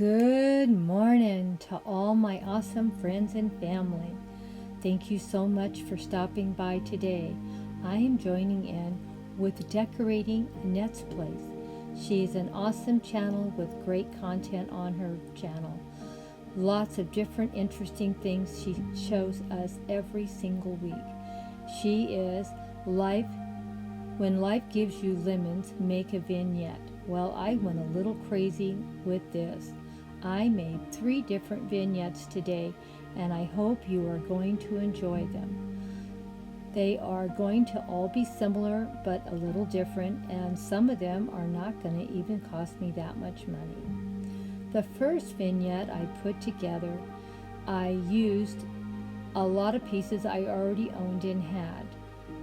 Good morning to all my awesome friends and family. Thank you so much for stopping by today. I am joining in with decorating Annette's place. She is an awesome channel with great content on her channel. Lots of different interesting things she shows us every single week. She is life. When life gives you lemons, make a vignette. Well, I went a little crazy with this. I made 3 different vignettes today, and I hope you are going to enjoy them. They are going to all be similar, but a little different, and some of them are not going to even cost me that much money. The first vignette I put together, I used a lot of pieces I already owned and had.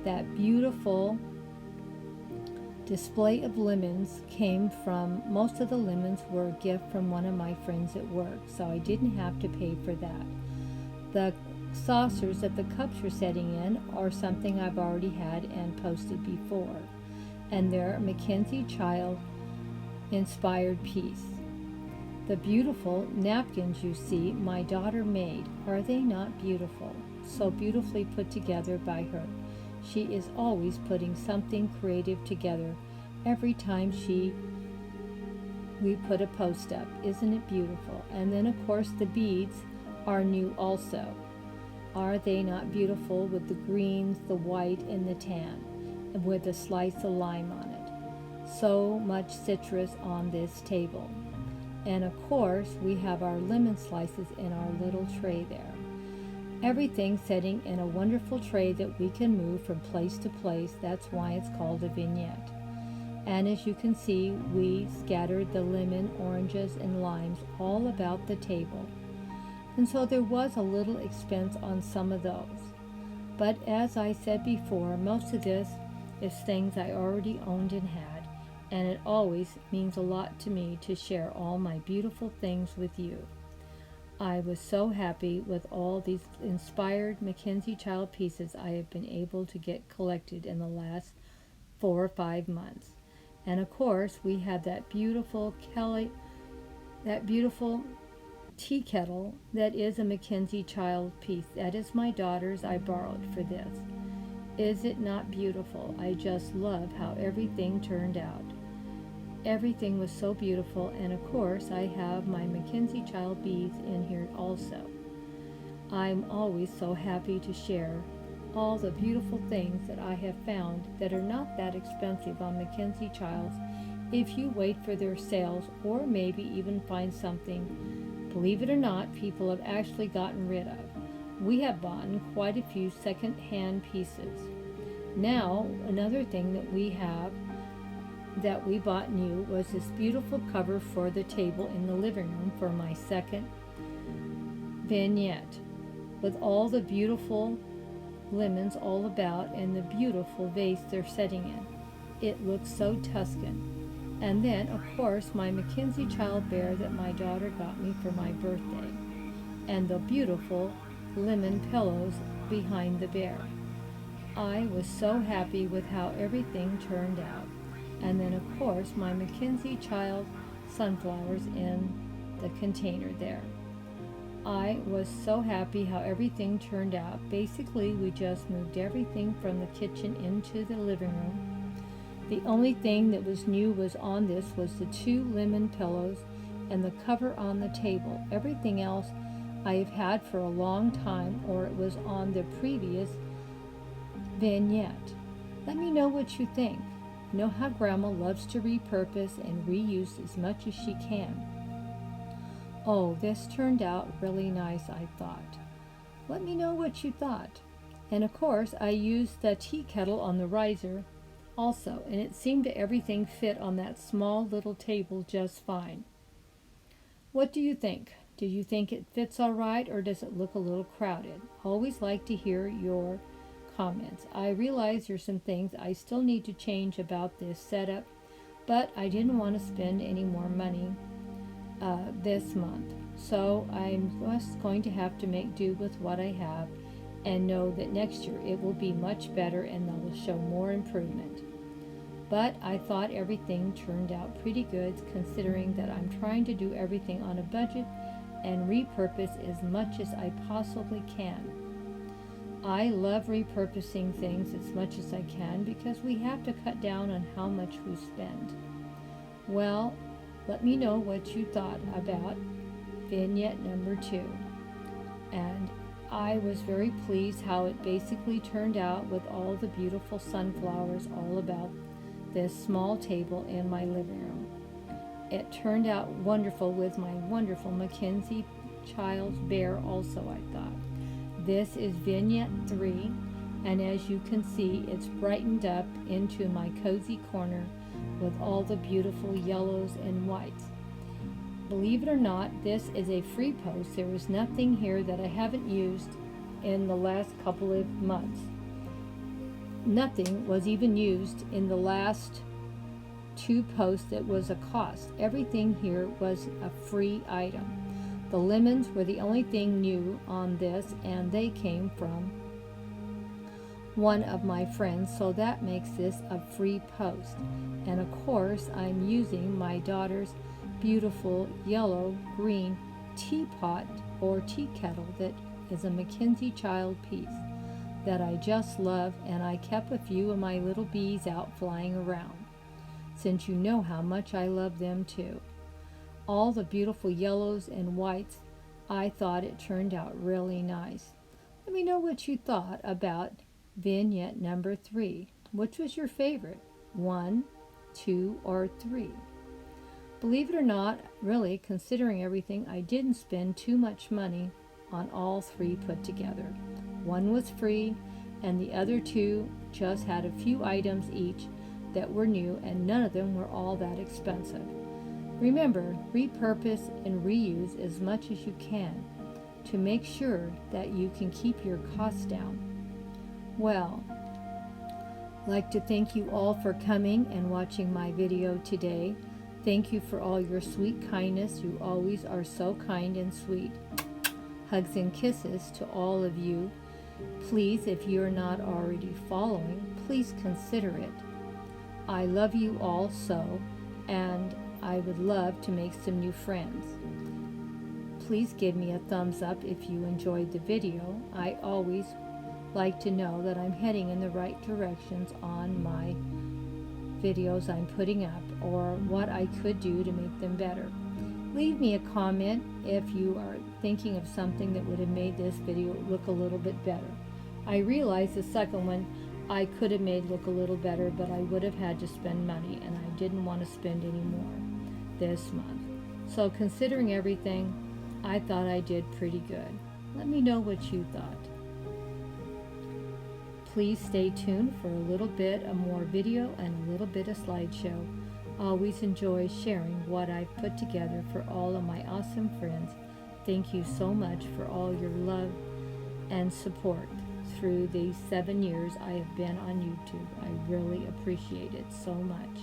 That beautiful display of lemons came from, most of the lemons were a gift from one of my friends at work, so I didn't have to pay for that. The saucers that the cups were setting in are something I've already had and posted before, and they're a Mackenzie Child inspired piece. The beautiful napkins you see my daughter made, are they not beautiful? So beautifully put together by her. She is always putting something creative together every time we put a post up. Isn't it beautiful? And then of course the beads are new also. Are they not beautiful, with the greens, the white, and the tan, and with a slice of lime on it? So much citrus on this table. And of course we have our lemon slices in our little tray there. Everything sitting in a wonderful tray that we can move from place to place. That's why it's called a vignette. And as you can see, we scattered the lemon, oranges, and limes all about the table. And so there was a little expense on some of those. But as I said before, most of this is things I already owned and had, and it always means a lot to me to share all my beautiful things with you. I was so happy with all these inspired Mackenzie Child pieces I have been able to get collected in the last 4 or 5 months. And of course, we had that beautiful tea kettle that is a Mackenzie Child piece. That is my daughter's. I borrowed for this. Is it not beautiful? I just love how everything turned out. Everything was so beautiful, and of course I have my Mackenzie Child beads in here also. I'm always so happy to share all the beautiful things that I have found that are not that expensive on Mackenzie Childs if you wait for their sales, or maybe even find something, believe it or not, people have actually gotten rid of. We have bought quite a few second-hand pieces. Now, another thing that we have that we bought new was this beautiful cover for the table in the living room for my second vignette, with all the beautiful lemons all about and the beautiful vase they're setting in. It looks so Tuscan. And then of course my Mackenzie Child bear that my daughter got me for my birthday, and the beautiful lemon pillows behind the bear. I was so happy with how everything turned out. And then of course my Mackenzie Child sunflowers in the container there. I was so happy how everything turned out. Basically we just moved everything from the kitchen into the living room. The only thing that was new was on this was the 2 lemon pillows and the cover on the table. Everything else I have had for a long time, or it was on the previous vignette. Let me know what you think. You know how Grandma loves to repurpose and reuse as much as she can. Oh, this turned out really nice, I thought. Let me know what you thought. And of course, I used the tea kettle on the riser also, and it seemed to everything fit on that small little table just fine. What do you think? Do you think it fits all right, or does it look a little crowded? Always like to hear your comments. I realize there's some things I still need to change about this setup, but I didn't want to spend any more money this month, so I'm just going to have to make do with what I have and know that next year it will be much better and that will show more improvement. but I thought everything turned out pretty good considering that I'm trying to do everything on a budget and repurpose as much as I possibly can. I love repurposing things as much as I can because we have to cut down on how much we spend. Well, let me know what you thought about vignette number 2. And I was very pleased how it basically turned out with all the beautiful sunflowers all about this small table in my living room. It turned out wonderful with my wonderful Mackenzie Child's bear also, I thought. This is Vignette 3, and as you can see, it's brightened up into my cozy corner with all the beautiful yellows and whites. Believe it or not, this is a free post. There is nothing here that I haven't used in the last couple of months. Nothing was even used in the last 2 posts that was a cost. Everything here was a free item. The lemons were the only thing new on this, and they came from one of my friends, so that makes this a free post. And of course, I'm using my daughter's beautiful yellow-green teapot or tea kettle that is a Mackenzie Child piece that I just love, and I kept a few of my little bees out flying around, since you know how much I love them too. All the beautiful yellows and whites, I thought it turned out really nice. Let me know what you thought about vignette number 3. Which was your favorite? 1, 2, or 3? Believe it or not, really, considering everything, I didn't spend too much money on all 3 put together. 1 was free, and the other 2 just had a few items each that were new, and none of them were all that expensive. Remember, repurpose and reuse as much as you can to make sure that you can keep your costs down. Well, I'd like to thank you all for coming and watching my video today. Thank you for all your sweet kindness. You always are so kind and sweet. Hugs and kisses to all of you. Please, if you're not already following, please consider it. I love you all so, and I would love to make some new friends. Please give me a thumbs up if you enjoyed the video. I always like to know that I'm heading in the right directions on my videos I'm putting up, or what I could do to make them better. Leave me a comment if you are thinking of something that would have made this video look a little bit better. I realize the second one I could have made look a little better, but I would have had to spend money, and I didn't want to spend any more this month. So considering everything, I thought I did pretty good. Let me know what you thought. Please stay tuned for a little bit of more video and a little bit of slideshow. Always enjoy sharing what I've put together for all of my awesome friends. Thank you so much for all your love and support through these 7 years I have been on YouTube. I really appreciate it so much.